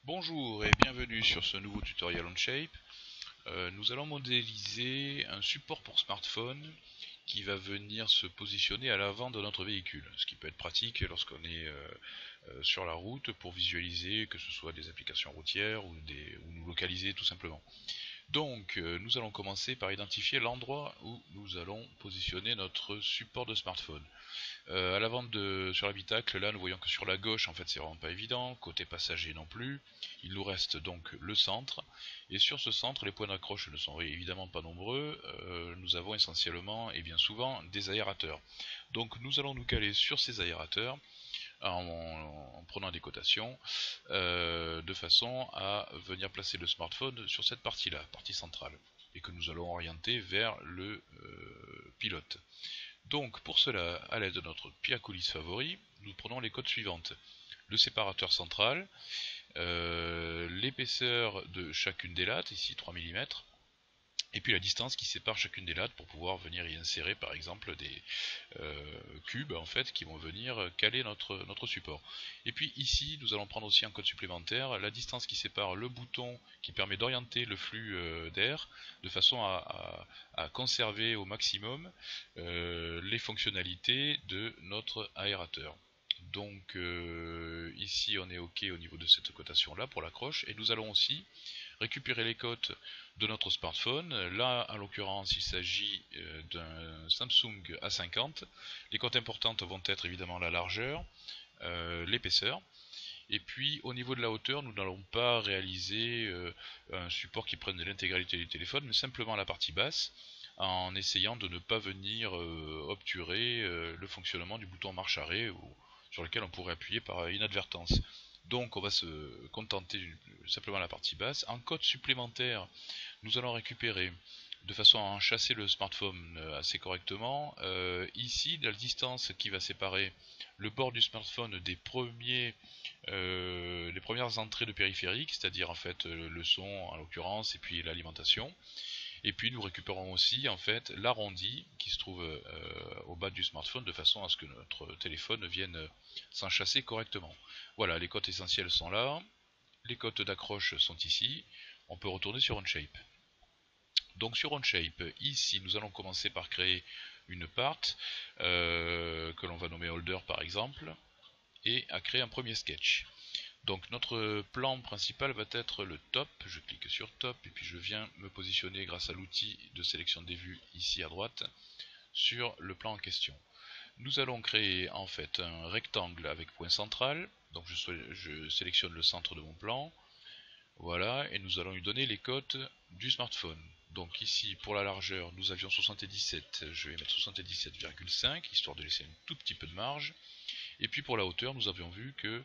Bonjour et bienvenue sur ce nouveau tutoriel Onshape. Nous allons modéliser un support pour smartphone qui va venir se positionner à l'avant de notre véhicule, ce qui peut être pratique lorsqu'on est sur la route pour visualiser que ce soit des applications routières ou nous localiser tout simplement. Donc nous allons commencer par identifier l'endroit où nous allons positionner notre support de smartphone. À l'avant sur l'habitacle, là nous voyons que sur la gauche en fait c'est vraiment pas évident, côté passager non plus. Il nous reste donc le centre, et sur ce centre les points d'accroche ne sont évidemment pas nombreux. Nous avons essentiellement et bien souvent des aérateurs. Donc nous allons nous caler sur ces aérateurs en prenant des cotations, de façon à venir placer le smartphone sur cette partie-là, partie centrale, et que nous allons orienter vers le pilote. Donc pour cela, à l'aide de notre Piacolis favori, nous prenons les codes suivantes. Le séparateur central, l'épaisseur de chacune des lattes, ici 3 mm, et puis la distance qui sépare chacune des lattes pour pouvoir venir y insérer par exemple des cubes en fait qui vont venir caler notre support. Et puis ici nous allons prendre aussi un code supplémentaire, la distance qui sépare le bouton qui permet d'orienter le flux d'air de façon à conserver au maximum les fonctionnalités de notre aérateur. Donc ici on est ok au niveau de cette cotation là pour l'accroche, et nous allons aussi récupérer les cotes de notre smartphone. Là, en l'occurrence, il s'agit d'un Samsung A50. Les cotes importantes vont être évidemment la largeur, l'épaisseur. Et puis, au niveau de la hauteur, nous n'allons pas réaliser un support qui prenne l'intégralité du téléphone, mais simplement la partie basse, en essayant de ne pas venir obturer le fonctionnement du bouton marche arrêt sur lequel on pourrait appuyer par inadvertance. Donc on va se contenter simplement de la partie basse. En code supplémentaire, nous allons récupérer de façon à en chasser le smartphone assez correctement. Ici, la distance qui va séparer le bord du smartphone des premières entrées de périphérique, c'est-à-dire en fait le son en l'occurrence et puis l'alimentation. Et puis nous récupérons aussi en fait l'arrondi qui se trouve au bas du smartphone de façon à ce que notre téléphone vienne s'en chasser correctement. Voilà, les cotes essentielles sont là, les cotes d'accroche sont ici, on peut retourner sur Onshape. Donc sur Onshape, ici nous allons commencer par créer une part que l'on va nommer holder par exemple, et à créer un premier sketch. Donc notre plan principal va être le top, je clique sur top et puis je viens me positionner grâce à l'outil de sélection des vues ici à droite sur le plan en question. Nous allons créer en fait un rectangle avec point central, donc je sélectionne le centre de mon plan, voilà, et nous allons lui donner les cotes du smartphone. Donc ici pour la largeur nous avions 77, je vais mettre 77,5 histoire de laisser un tout petit peu de marge, et puis pour la hauteur nous avions vu que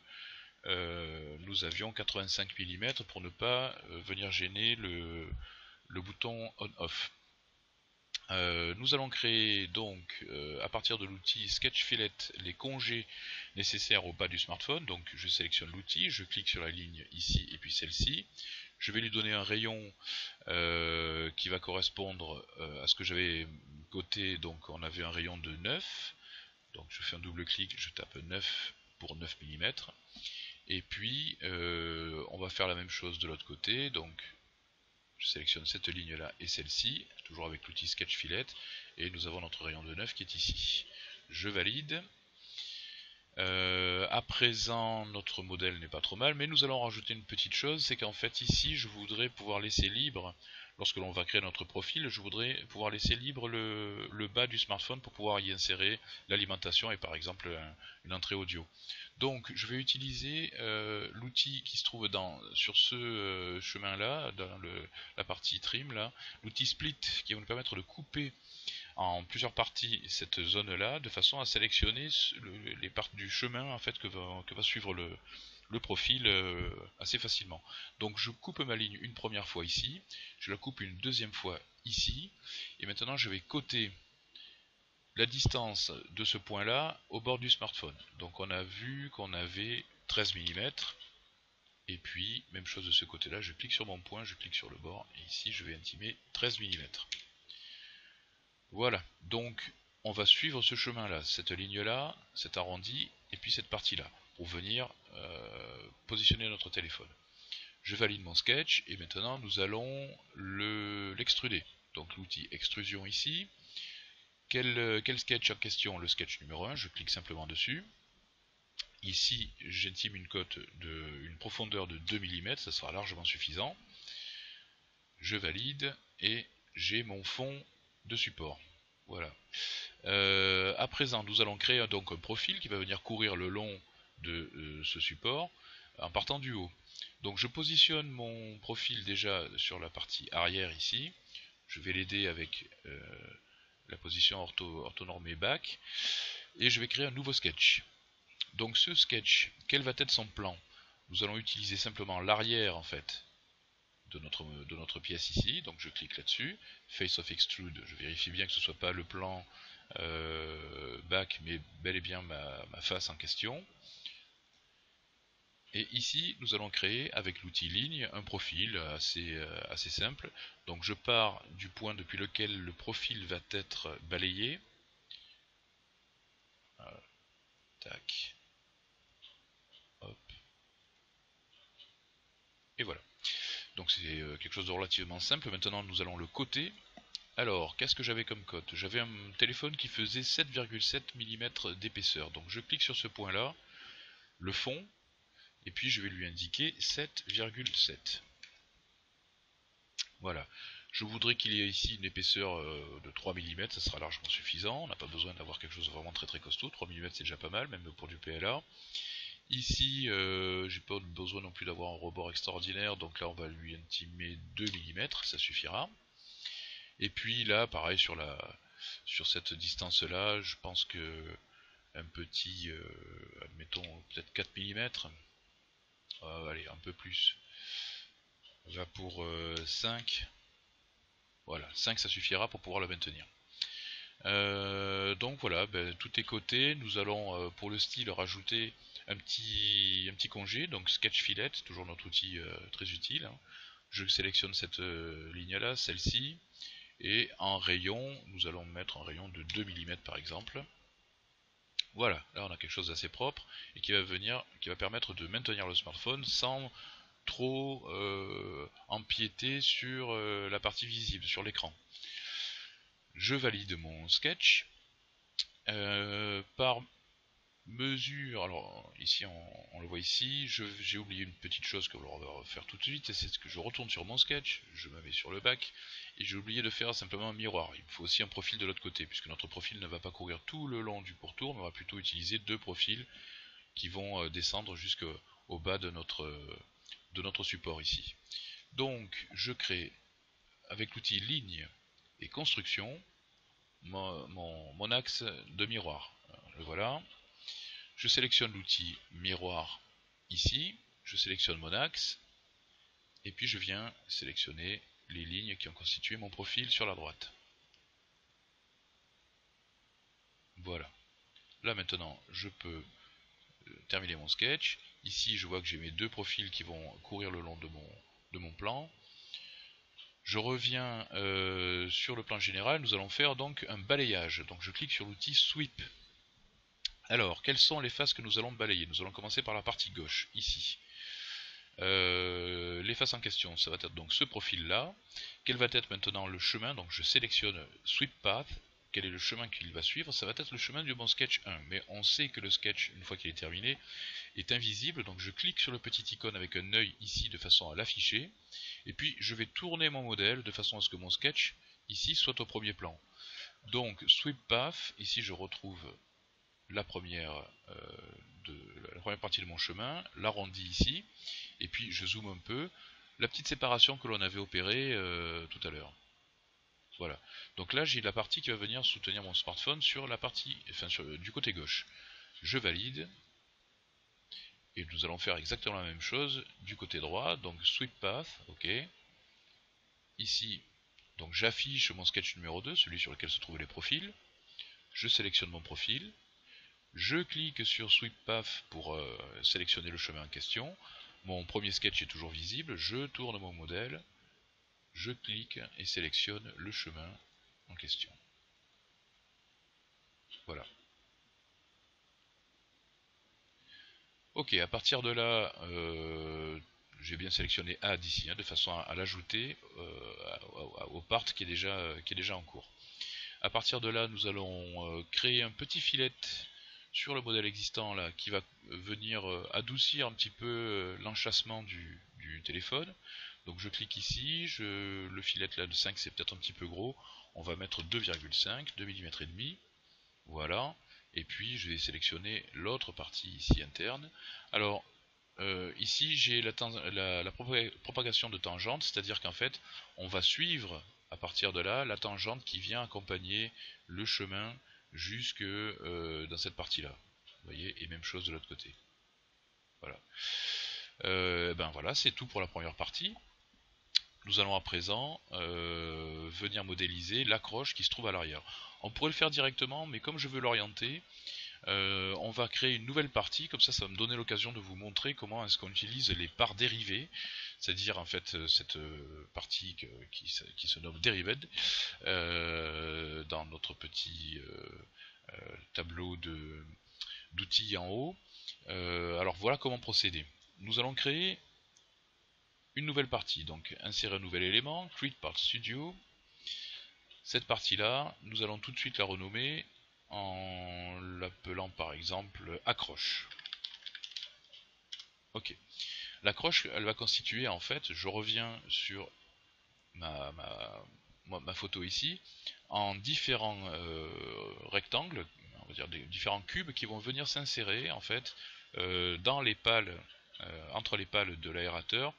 nous avions 85 mm pour ne pas venir gêner le bouton on-off. Nous allons créer donc à partir de l'outil Sketch Fillet les congés nécessaires au bas du smartphone. Donc je sélectionne l'outil, je clique sur la ligne ici et puis celle-ci. Je vais lui donner un rayon qui va correspondre à ce que j'avais coté. Donc on avait un rayon de 9. Donc je fais un double clic, je tape 9 pour 9 mm. Et puis on va faire la même chose de l'autre côté, donc je sélectionne cette ligne là et celle-ci, toujours avec l'outil Sketch Fillet, et nous avons notre rayon de 9 qui est ici. Je valide. À présent notre modèle n'est pas trop mal, mais nous allons rajouter une petite chose, c'est qu'en fait ici je voudrais pouvoir laisser libre, lorsque l'on va créer notre profil, je voudrais pouvoir laisser libre le bas du smartphone pour pouvoir y insérer l'alimentation et par exemple une entrée audio. Donc je vais utiliser l'outil qui se trouve sur ce chemin là, dans la partie trim là, l'outil split qui va nous permettre de couper en plusieurs parties cette zone là de façon à sélectionner les parties du chemin en fait que va suivre le profil assez facilement. Donc je coupe ma ligne une première fois ici, je la coupe une deuxième fois ici, et maintenant je vais coter la distance de ce point là au bord du smartphone. Donc on a vu qu'on avait 13 mm, et puis même chose de ce côté là, je clique sur mon point, je clique sur le bord, et ici je vais intimer 13 mm. Voilà, donc on va suivre ce chemin là, cette ligne là, cet arrondi, et puis cette partie là, pour venir positionner notre téléphone. Je valide mon sketch et maintenant nous allons l'extruder. Donc l'outil extrusion ici. Quel sketch en question? Le sketch numéro 1, je clique simplement dessus. Ici, j'estime une profondeur de 2 mm, ça sera largement suffisant. Je valide et j'ai mon fond de support. Voilà. À présent, nous allons créer donc un profil qui va venir courir le long de ce support en partant du haut. Donc je positionne mon profil déjà sur la partie arrière ici. Je vais l'aider avec la position orthonormée back. Et je vais créer un nouveau sketch. Donc ce sketch, quel va être son plan? Nous allons utiliser simplement l'arrière en fait de notre pièce ici. Donc je clique là-dessus. Face of Extrude, je vérifie bien que ce ne soit pas le plan back, mais bel et bien ma face en question. Et ici, nous allons créer avec l'outil ligne un profil assez simple. Donc je pars du point depuis lequel le profil va être balayé. Tac. Hop. Et voilà. Donc c'est quelque chose de relativement simple. Maintenant, nous allons le coter. Alors, qu'est-ce que j'avais comme cote? J'avais un téléphone qui faisait 7,7 mm d'épaisseur. Donc je clique sur ce point-là, le fond, et puis je vais lui indiquer 7,7. Voilà. Je voudrais qu'il y ait ici une épaisseur de 3 mm, ça sera largement suffisant. On n'a pas besoin d'avoir quelque chose de vraiment très très costaud. 3 mm c'est déjà pas mal, même pour du PLA. Ici, j'ai pas besoin non plus d'avoir un rebord extraordinaire, donc là on va lui intimer 2 mm, ça suffira. Et puis là, pareil, sur cette distance-là, je pense que un petit, admettons, peut-être 4 mm, allez, un peu plus, va pour 5. Voilà, 5 ça suffira pour pouvoir le maintenir. Donc voilà, ben, tout est coté. Nous allons pour le style rajouter un petit congé, donc Sketch Fillet, toujours notre outil très utile. Hein. Je sélectionne cette ligne là, celle-ci, et en rayon, nous allons mettre un rayon de 2 mm par exemple. Voilà, là on a quelque chose d'assez propre et qui va permettre de maintenir le smartphone sans trop empiéter sur la partie visible, sur l'écran. Je valide mon sketch. Par mesure, alors ici on le voit ici, j'ai oublié une petite chose que l'on va faire tout de suite, c'est que je retourne sur mon sketch, je me mets sur le bac, et j'ai oublié de faire simplement un miroir. Il me faut aussi un profil de l'autre côté, puisque notre profil ne va pas courir tout le long du pourtour, mais on va plutôt utiliser deux profils qui vont descendre jusqu'au bas de notre support ici. Donc je crée avec l'outil ligne et construction mon axe de miroir. Le voilà. Je sélectionne l'outil miroir ici, je sélectionne mon axe, et puis je viens sélectionner les lignes qui ont constitué mon profil sur la droite. Voilà. Là maintenant, je peux terminer mon sketch. Ici, je vois que j'ai mes deux profils qui vont courir le long de mon plan. Je reviens sur le plan général, nous allons faire donc un balayage. Donc je clique sur l'outil Sweep. Alors, quelles sont les faces que nous allons balayer? Nous allons commencer par la partie gauche, ici. Les faces en question, ça va être donc ce profil-là. Quel va être maintenant le chemin? Donc je sélectionne Sweep Path. Quel est le chemin qu'il va suivre? Ça va être le chemin du bon sketch 1. Mais on sait que le sketch, une fois qu'il est terminé, est invisible. Donc je clique sur le petit icône avec un œil ici de façon à l'afficher. Et puis je vais tourner mon modèle de façon à ce que mon sketch ici soit au premier plan. Donc Sweep Path, ici je retrouve la première partie de mon chemin, l'arrondi ici, et puis je zoome un peu, la petite séparation que l'on avait opérée tout à l'heure. Voilà. Donc là j'ai la partie qui va venir soutenir mon smartphone sur la partie, du côté gauche. Je valide. Et nous allons faire exactement la même chose du côté droit, donc Sweep Path, ok. Ici, donc j'affiche mon sketch numéro 2, celui sur lequel se trouvent les profils. Je sélectionne mon profil. Je clique sur Sweep Path pour sélectionner le chemin en question. Mon premier sketch est toujours visible. Je tourne mon modèle. Je clique et sélectionne le chemin en question. Voilà. Ok, à partir de là, j'ai bien sélectionné Add ici, de façon à l'ajouter au part qui est déjà en cours. À partir de là, nous allons créer un petit filet sur le modèle existant là, qui va venir adoucir un petit peu l'enchâssement du téléphone. Donc je clique ici, le filet là de 5 c'est peut-être un petit peu gros, on va mettre 2,5, 2 mm et demi, voilà. Et puis je vais sélectionner l'autre partie ici interne. Alors ici j'ai la propagation de tangente, c'est-à-dire qu'en fait on va suivre à partir de là la tangente qui vient accompagner le chemin jusque dans cette partie là. Vous voyez, et même chose de l'autre côté. Voilà. Ben voilà, c'est tout pour la première partie. Nous allons à présent venir modéliser l'accroche qui se trouve à l'arrière. On pourrait le faire directement, mais comme je veux l'orienter, on va créer une nouvelle partie, comme ça va me donner l'occasion de vous montrer comment est-ce qu'on utilise les parts dérivées, c'est-à-dire en fait cette partie qui se nomme Derived dans notre petit tableau d'outils en haut. Alors voilà comment procéder. Nous allons créer une nouvelle partie, donc insérer un nouvel élément, Create Part Studio. Cette partie-là, nous allons tout de suite la renommer en l'appelant par exemple accroche. Ok. L'accroche, elle va constituer en fait, je reviens sur ma photo ici, en différents rectangles, on va dire des différents cubes qui vont venir s'insérer en fait dans les pales, entre les pales de l'aérateur,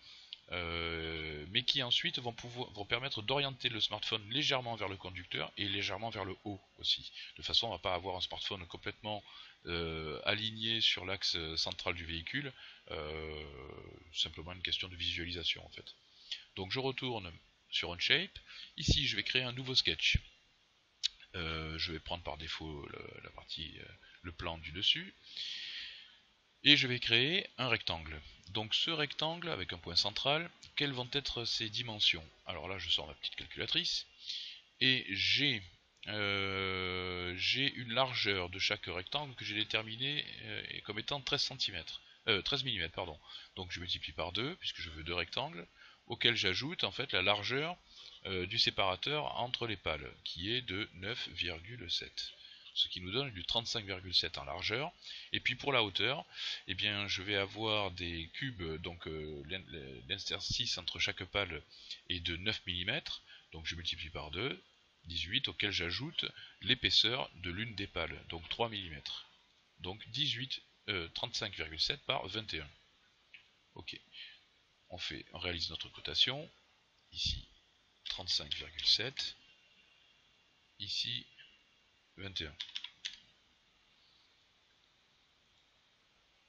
mais qui ensuite vont permettre d'orienter le smartphone légèrement vers le conducteur et légèrement vers le haut aussi. De façon, on ne va pas avoir un smartphone complètement aligné sur l'axe central du véhicule, simplement une question de visualisation en fait. Donc je retourne sur Onshape. Ici, je vais créer un nouveau sketch. Je vais prendre par défaut la partie, le plan du dessus. Et je vais créer un rectangle. Donc ce rectangle, avec un point central, quelles vont être ses dimensions? Alors là, je sors ma petite calculatrice. Et j'ai une largeur de chaque rectangle que j'ai déterminée comme étant 13 cm. 13 mm, pardon. Donc je multiplie par 2, puisque je veux deux rectangles, auxquels j'ajoute en fait la largeur du séparateur entre les pales, qui est de 9,7. Ce qui nous donne du 35,7 en largeur. Et puis pour la hauteur, eh bien, je vais avoir des cubes, donc l'interstice entre chaque pale est de 9 mm, donc je multiplie par 2, 18, auquel j'ajoute l'épaisseur de l'une des pales, donc 3 mm. Donc 35,7 par 21. Ok, on réalise notre cotation, ici 35,7, ici 21.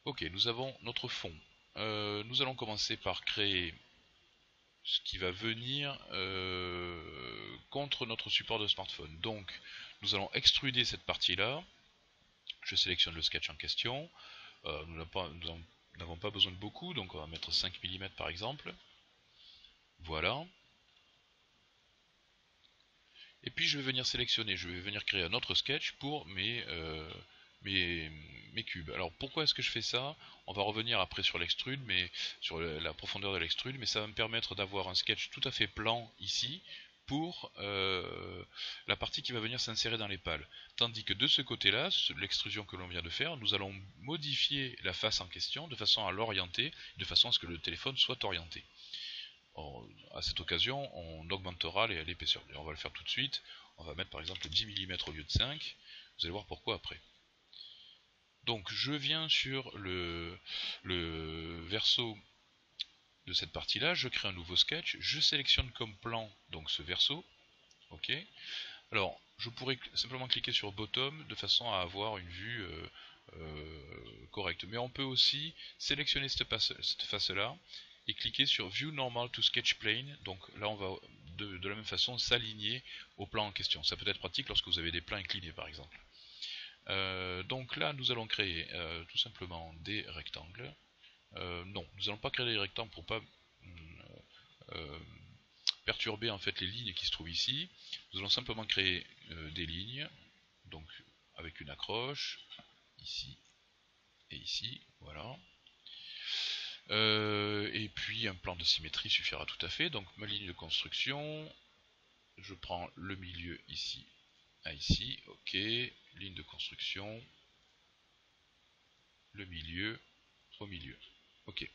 Ok, nous avons notre fond. Nous allons commencer par créer ce qui va venir contre notre support de smartphone. Donc, nous allons extruder cette partie-là. Je sélectionne le sketch en question. Nous n'avons pas besoin de beaucoup, donc on va mettre 5 mm par exemple. Voilà. Et puis je vais venir sélectionner, je vais venir créer un autre sketch pour mes cubes. Alors pourquoi est-ce que je fais ça? On va revenir après sur l'extrude, mais sur la profondeur de l'extrude, mais ça va me permettre d'avoir un sketch tout à fait plan ici pour la partie qui va venir s'insérer dans les pales. Tandis que de ce côté-là, l'extrusion que l'on vient de faire, nous allons modifier la face en question de façon à l'orienter, de façon à ce que le téléphone soit orienté. À cette occasion, on augmentera l'épaisseur. On va le faire tout de suite. On va mettre par exemple 10 mm au lieu de 5. Vous allez voir pourquoi après. Donc je viens sur le verso de cette partie-là, je crée un nouveau sketch, je sélectionne comme plan donc ce verso. Ok. Alors je pourrais simplement cliquer sur bottom de façon à avoir une vue correcte. Mais on peut aussi sélectionner cette face-là et cliquer sur View Normal to Sketch Plane. Donc là on va de la même façon s'aligner au plan en question. Ça peut être pratique lorsque vous avez des plans inclinés par exemple. Donc là nous allons créer tout simplement des rectangles. Non, nous n'allons pas créer des rectangles pour pas perturber en fait les lignes qui se trouvent ici. Nous allons simplement créer des lignes, donc avec une accroche, ici et ici, voilà. Et puis un plan de symétrie suffira tout à fait. Donc ma ligne de construction, je prends le milieu ici à ici, ok, ligne de construction, le milieu au milieu, ok.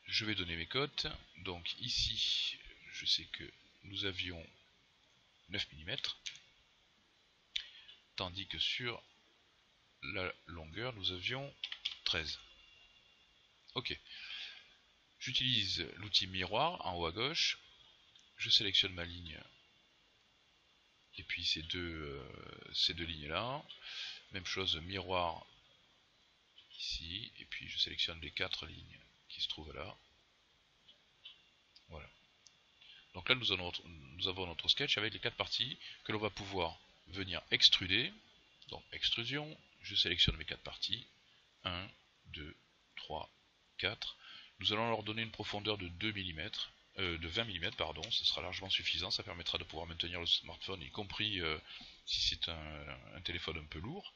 Je vais donner mes cotes, donc ici, je sais que nous avions 9 mm, tandis que sur la longueur, nous avions 13. Ok. J'utilise l'outil miroir en haut à gauche, je sélectionne ma ligne, et puis ces deux lignes-là. Même chose, miroir ici, et puis je sélectionne les 4 lignes qui se trouvent là. Voilà. Donc là, nous avons notre sketch avec les 4 parties que l'on va pouvoir venir extruder. Donc extrusion, je sélectionne mes 4 parties. 1, 2, 3, 4. Nous allons leur donner une profondeur de 2 mm, de 20 mm, pardon, ce sera largement suffisant, ça permettra de pouvoir maintenir le smartphone, y compris si c'est un téléphone un peu lourd.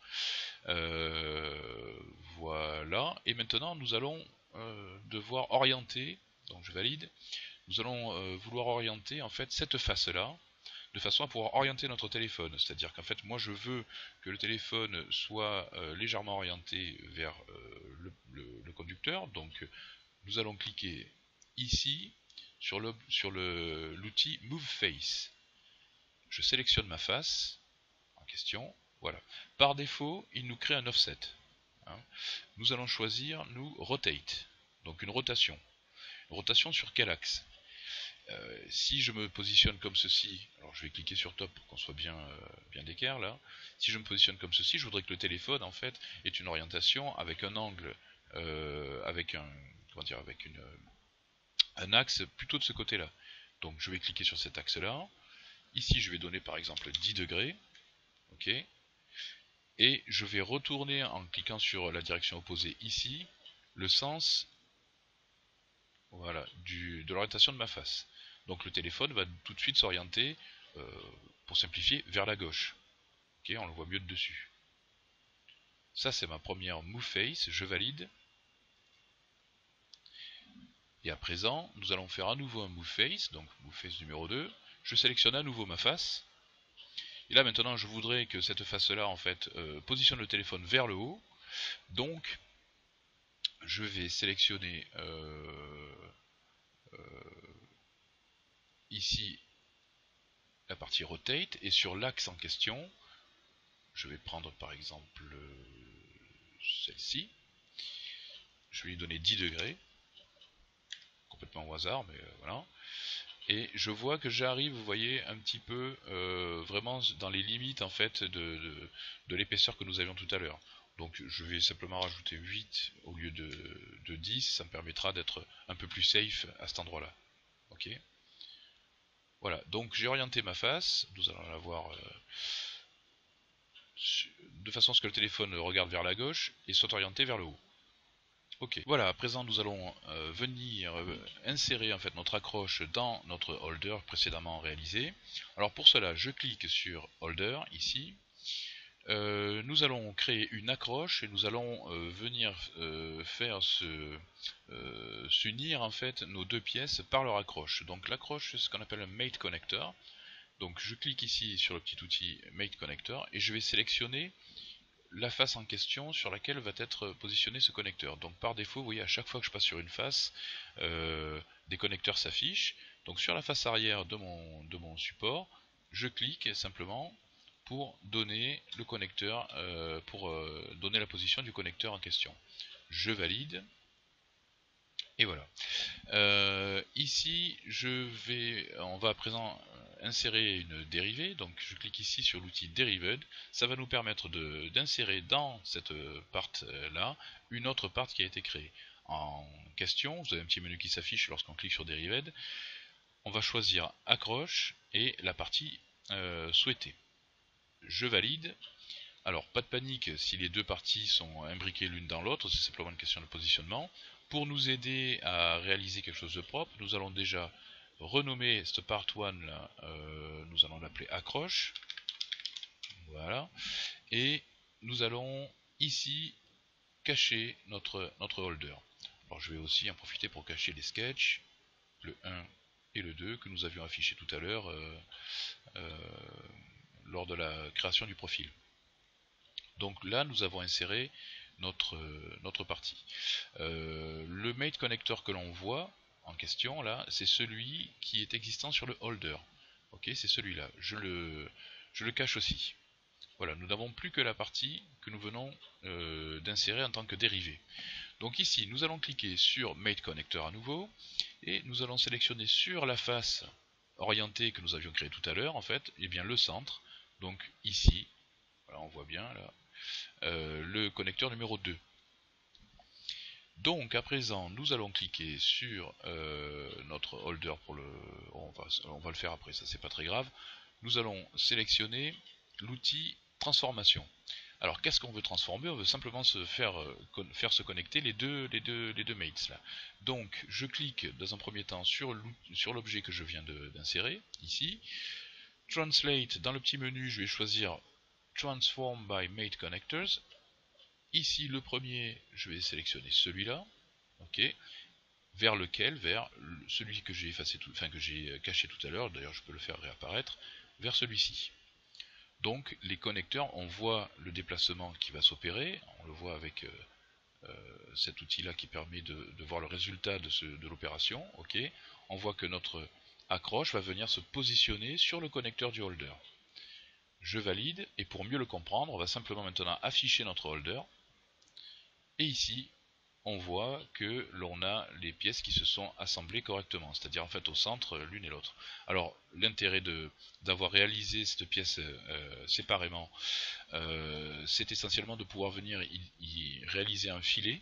Voilà, et maintenant nous allons devoir orienter, donc je valide, nous allons vouloir orienter en fait cette face-là, de façon à pouvoir orienter notre téléphone. C'est-à-dire qu'en fait, moi je veux que le téléphone soit légèrement orienté vers le conducteur. Donc nous allons cliquer ici sur l'outil Move Face. Je sélectionne ma face en question. Voilà. Par défaut, il nous crée un offset. Hein. Nous allons choisir, nous, Rotate. Donc une rotation. Une rotation sur quel axe? Si je me positionne comme ceci, alors je vais cliquer sur top pour qu'on soit bien d'équerre là. Si je me positionne comme ceci, je voudrais que le téléphone en fait ait une orientation avec un angle, avec un, comment dire, avec un axe plutôt de ce côté-là. Donc je vais cliquer sur cet axe-là. Ici, je vais donner par exemple 10 degrés, ok. Et je vais retourner en cliquant sur la direction opposée ici, le sens, voilà, de l'orientation de ma face. Donc le téléphone va tout de suite s'orienter, pour simplifier, vers la gauche. Ok, on le voit mieux de dessus. Ça c'est ma première move face, je valide. Et à présent, nous allons faire à nouveau un move face, donc move face numéro 2. Je sélectionne à nouveau ma face. Et là maintenant je voudrais que cette face là en fait positionne le téléphone vers le haut. Donc je vais sélectionner ici la partie rotate, et sur l'axe en question, je vais prendre par exemple celle-ci, je vais lui donner 10 degrés, complètement au hasard, mais voilà. Et je vois que j'arrive, vous voyez, un petit peu vraiment dans les limites en fait de l'épaisseur que nous avions tout à l'heure. Donc je vais simplement rajouter 8 au lieu de 10, ça me permettra d'être un peu plus safe à cet endroit-là. Ok. Voilà, donc j'ai orienté ma face, nous allons la voir de façon à ce que le téléphone regarde vers la gauche et soit orienté vers le haut. Ok, voilà, à présent nous allons venir insérer en fait notre accroche dans notre holder précédemment réalisé. Alors pour cela, je clique sur holder ici. Nous allons créer une accroche et nous allons venir faire s'unir en fait nos deux pièces par leur accroche. Donc l'accroche, c'est ce qu'on appelle un mate connector. Donc je clique ici sur le petit outil mate connector et je vais sélectionner la face en question sur laquelle va être positionné ce connecteur. Donc par défaut, vous voyez, à chaque fois que je passe sur une face, des connecteurs s'affichent. Donc sur la face arrière de mon support, je clique simplement pour donner le connecteur, pour donner la position du connecteur en question. Je valide. Et voilà. Ici, on va à présent insérer une dérivée. Donc, je clique ici sur l'outil Derived. Ça va nous permettre d'insérer dans cette part-là une autre part qui a été créée. En question, vous avez un petit menu qui s'affiche lorsqu'on clique sur Derived. On va choisir accroche et la partie souhaitée. Je valide. Alors, pas de panique si les deux parties sont imbriquées l'une dans l'autre, c'est simplement une question de positionnement. Pour nous aider à réaliser quelque chose de propre, nous allons déjà renommer cette part 1 là, nous allons l'appeler accroche. Voilà. Et nous allons ici cacher notre holder. Alors je vais aussi en profiter pour cacher les sketchs, le 1 et le 2 que nous avions affichés tout à l'heure lors de la création du profil. Donc là nous avons inséré notre partie. Le mate connector que l'on voit en question là, c'est celui qui est existant sur le holder. Ok, c'est celui-là. Je le cache aussi. Voilà, nous n'avons plus que la partie que nous venons d'insérer en tant que dérivée. Donc ici, nous allons cliquer sur Mate Connector à nouveau, et nous allons sélectionner sur la face orientée que nous avions créée tout à l'heure, en fait, et bien le centre. Donc ici, voilà, on voit bien là, le connecteur numéro 2. Donc à présent, nous allons cliquer sur notre holder pour le... On va le faire après, ça c'est pas très grave. Nous allons sélectionner l'outil transformation. Alors qu'est-ce qu'on veut transformer? On veut simplement faire se connecter les deux mates là. Donc je clique dans un premier temps sur l'objet que je viens d'insérer, ici. Translate, dans le petit menu, je vais choisir Transform by Mate Connectors. Ici le premier, je vais sélectionner celui-là, ok, vers celui que j'ai effacé, que j'ai caché tout à l'heure, d'ailleurs je peux le faire réapparaître, vers celui-ci. Donc les connecteurs, on voit le déplacement qui va s'opérer, on le voit avec cet outil là qui permet de voir le résultat de l'opération. Ok, on voit que notre accroche va venir se positionner sur le connecteur du holder. Je valide, et pour mieux le comprendre, on va simplement maintenant afficher notre holder, et ici on voit que l'on a les pièces qui se sont assemblées correctement, c'est-à-dire en fait au centre l'une et l'autre. Alors l'intérêt d'avoir réalisé cette pièce séparément, c'est essentiellement de pouvoir venir y réaliser un filet,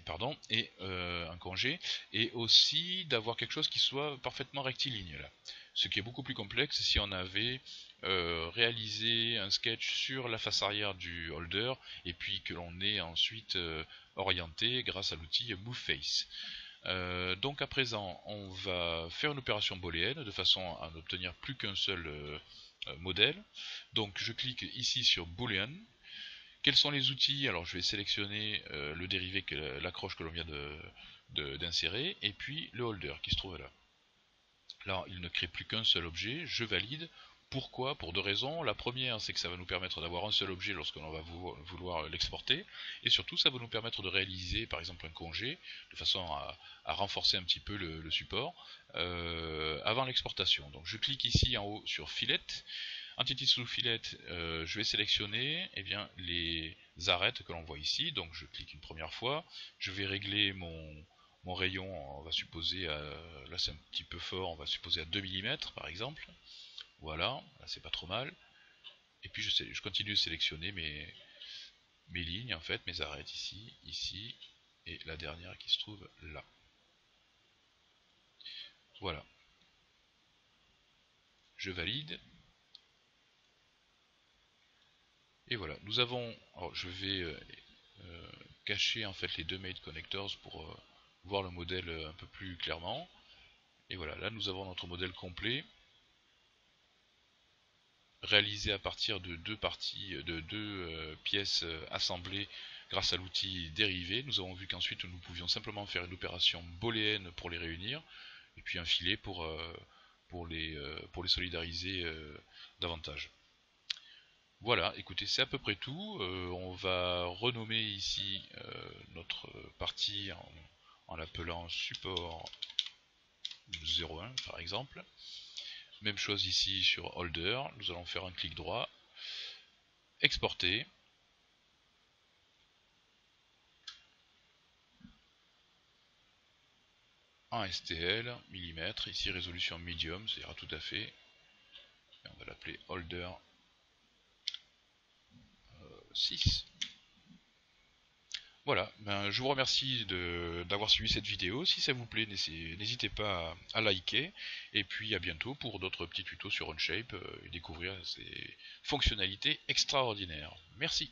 pardon, et un congé, et aussi d'avoir quelque chose qui soit parfaitement rectiligne là. Ce qui est beaucoup plus complexe si on avait réalisé un sketch sur la face arrière du holder et puis que l'on est ensuite orienté grâce à l'outil Move Face. Donc à présent on va faire une opération booléenne de façon à n'obtenir plus qu'un seul modèle. Donc je clique ici sur Boolean. Quels sont les outils? Alors je vais sélectionner le dérivé, l'accroche que l'on vient d'insérer, et puis le holder qui se trouve là. Là, il ne crée plus qu'un seul objet, je valide. Pourquoi? Pour deux raisons. La première, c'est que ça va nous permettre d'avoir un seul objet lorsque l'on va vouloir l'exporter, et surtout ça va nous permettre de réaliser par exemple un congé, de façon à renforcer un petit peu le support avant l'exportation. Donc je clique ici en haut sur Fillet. Entity sous Fillet, je vais sélectionner les arêtes que l'on voit ici. Donc je clique une première fois, je vais régler mon rayon, on va supposer, là c'est un petit peu fort, on va supposer à 2 mm par exemple. Voilà, là c'est pas trop mal. Et puis je continue de sélectionner mes lignes, en fait, mes arêtes ici, ici, et la dernière qui se trouve là. Voilà. Je valide. Et voilà, nous avons, alors je vais cacher en fait les deux mate connectors pour voir le modèle un peu plus clairement. Et voilà, là nous avons notre modèle complet, réalisé à partir de deux parties, de deux pièces assemblées grâce à l'outil dérivé. Nous avons vu qu'ensuite nous pouvions simplement faire une opération booléenne pour les réunir, et puis un filet pour les solidariser davantage. Voilà, écoutez, c'est à peu près tout. On va renommer ici notre partie en l'appelant support 01 par exemple. Même chose ici sur holder, nous allons faire un clic droit, exporter. En STL, millimètre, ici résolution medium, ça ira tout à fait. Et on va l'appeler holder 6. Voilà, je vous remercie d'avoir suivi cette vidéo. Si ça vous plaît, n'hésitez pas à liker. Et puis à bientôt pour d'autres petits tutos sur Onshape et découvrir ces fonctionnalités extraordinaires. Merci.